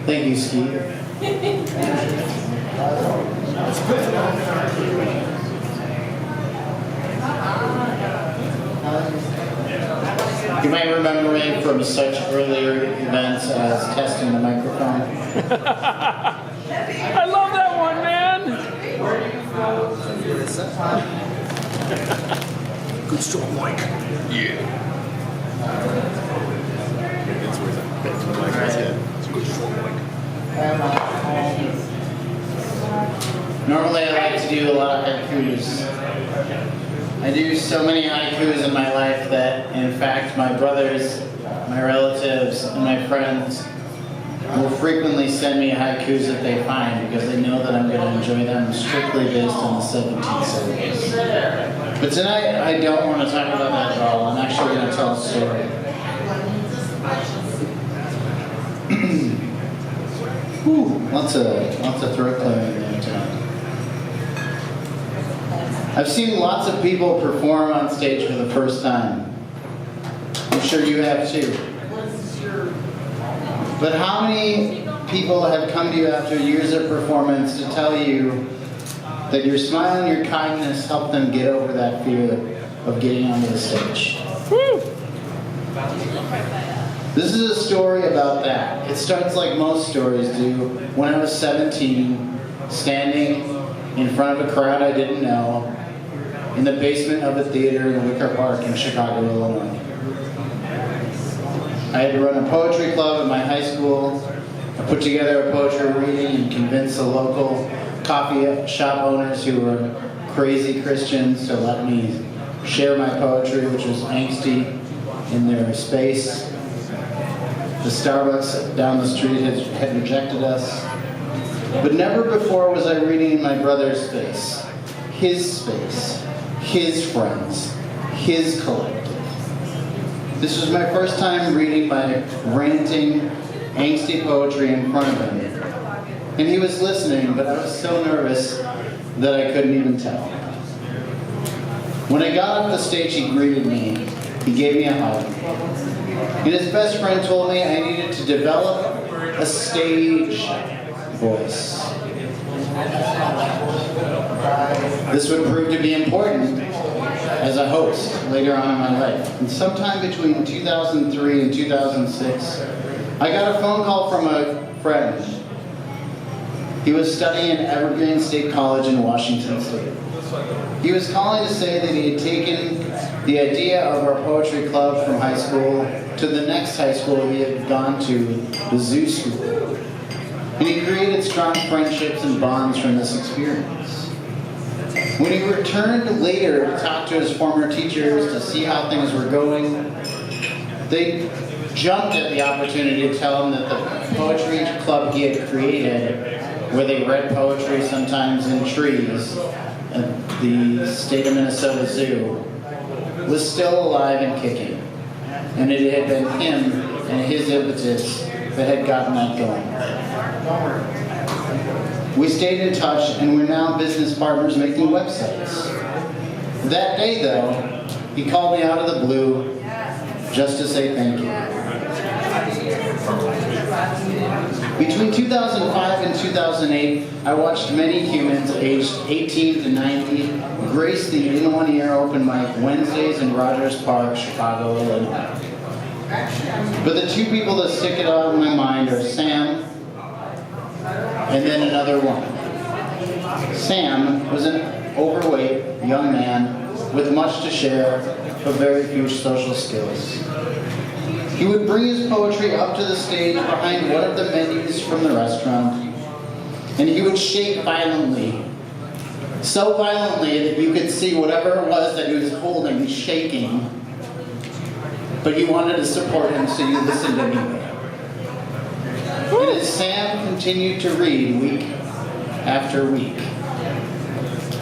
Thank you, Steve. You might remember me from such earlier events as testing the microphone. I love that one, man. Good strong mic. Yeah. It's worth it. It's a good strong mic. Normally I like to do a lot of haikus. I do so many haikus in my life that, in fact, my brothers, my relatives, and my friends will frequently send me haikus that they find because they know that I'm going to enjoy them strictly based on the 17th syllables. But tonight, I don't want to talk about that at all. I'm actually going to tell a story. Whew, lots of throat clearing there tonight. I've seen lots of people perform on stage for the first time. I'm sure you have too. But how many people have come to you after years of performance to tell you that your smile and your kindness helped them get over that fear of getting onto the stage? Woo! This is a story about that. It starts like most stories do. When I was 17, standing in front of a crowd I didn't know, in the basement of a theater in Wicker Park in Chicago, Illinois. I had run a poetry club at my high school. I put together a poetry reading and convinced the local coffee shop owners who were crazy Christians to let me share my poetry, which was angsty, in their space. The Starbucks down the street had rejected us. But never before was I reading in my brother's space, his friends, his collective. This was my first time reading my ranting, angsty poetry in front of him. And he was listening, but I was so nervous that I couldn't even tell. When I got off the stage, he greeted me. He gave me a hug. And his best friend told me I needed to develop a stage voice. This would prove to be important as a host later on in my life. And sometime between 2003 and 2006, I got a phone call from a friend. He was studying at Evergreen State College in Washington State. He was calling to say that he had taken the idea of our poetry club from high school to the next high school he had gone to, the Zoo School. And he created strong friendships and bonds from this experience. When he returned later to talk to his former teachers to see how things were going, they jumped at the opportunity to tell him that the poetry club he had created, where they read poetry sometimes in trees at the state of Minnesota Zoo, was still alive and kicking. And it had been him and his impetus that had gotten that going. We stayed in touch, and we're now business partners making websites. That day, though, he called me out of the blue just to say thank you. Between 2005 and 2008, I watched many humans aged 18 to 90 grace the In One Ear open mic Wednesdays in Rogers Park, Chicago, Illinois. But the two people that stick it out in my mind are Sam and then another woman. Sam was an overweight young man with much to share, but very few social skills. He would bring his poetry up to the stage behind one of the menus from the restaurant, and he would shake violently. So violently that you could see whatever it was that he was holding shaking, but you wanted to support him, so you listened anyway. And as Sam continued to read week after week,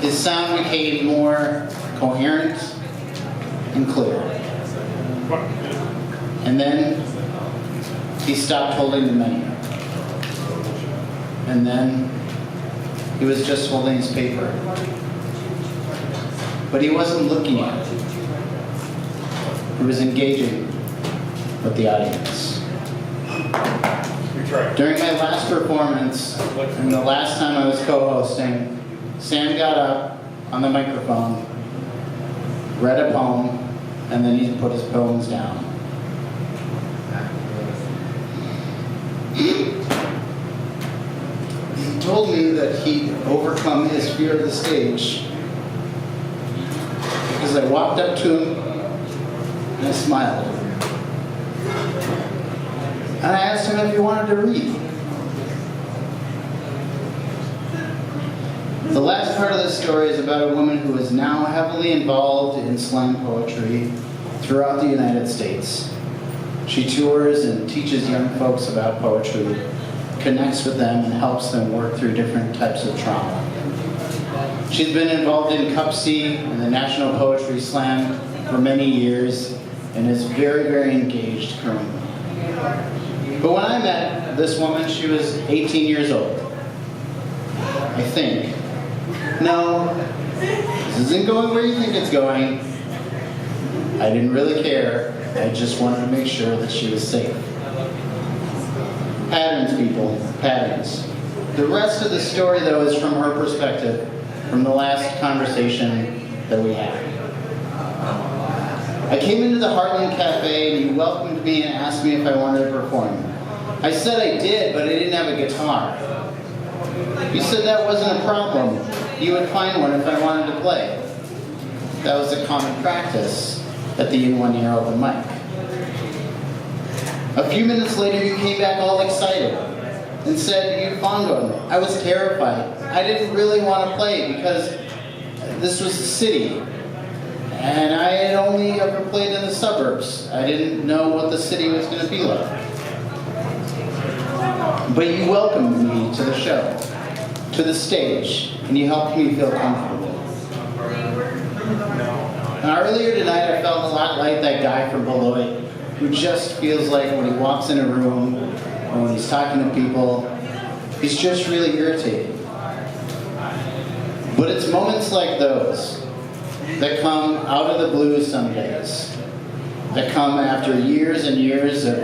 his sound became more coherent and clear. And then he stopped holding the menu. And then he was just holding his paper. But he wasn't looking at it. He was engaging with the audience. During my last performance, and the last time I was co-hosting, Sam got up on the microphone, read a poem, and then he put his poems down. He told me that he'd overcome his fear of the stage because I walked up to him and I smiled. And I asked him if he wanted to read. The last part of this story is about a woman who is now heavily involved in slam poetry throughout the United States. She tours and teaches young folks about poetry, connects with them, and helps them work through different types of trauma. She's been involved in Cup C and the National Poetry Slam for many years and is very, very engaged currently. But when I met this woman, she was 18 years old. I think. No, this isn't going where you think it's going. I didn't really care. I just wanted to make sure that she was safe. Patterns, people, patterns. The rest of the story, though, is from her perspective, from the last conversation that we had. I came into the Heartland Cafe and you welcomed me and asked me if I wanted to perform. I said I did, but I didn't have a guitar. You said that wasn't a problem. You would find one if I wanted to play. That was a common practice at the in-one-year open mic. A few minutes later, you came back all excited and said you'd fawned on me. I was terrified. I didn't really want to play because this was the city. And I had only ever played in the suburbs. I didn't know what the city was going to be like. But you welcomed me to the show, to the stage, and you helped me feel comfortable. And earlier tonight, I felt a lot like that guy from Beloit, who just feels like when he walks in a room, or when he's talking to people, he's just really irritated. But it's moments like those that come out of the blue some days, that come after years and years of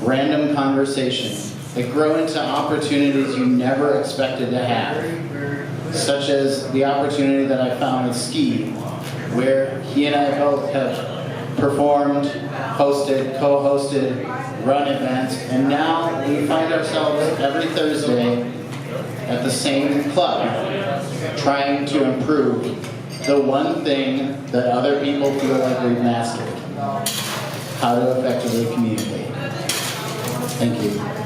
random conversation, that grow into opportunities you never expected to have, such as the opportunity that I found with Ski, where he and I both have performed, hosted, co-hosted, run events, and now we find ourselves every Thursday at the same club, trying to improve the one thing that other people feel like we've mastered: how to effectively communicate. Thank you.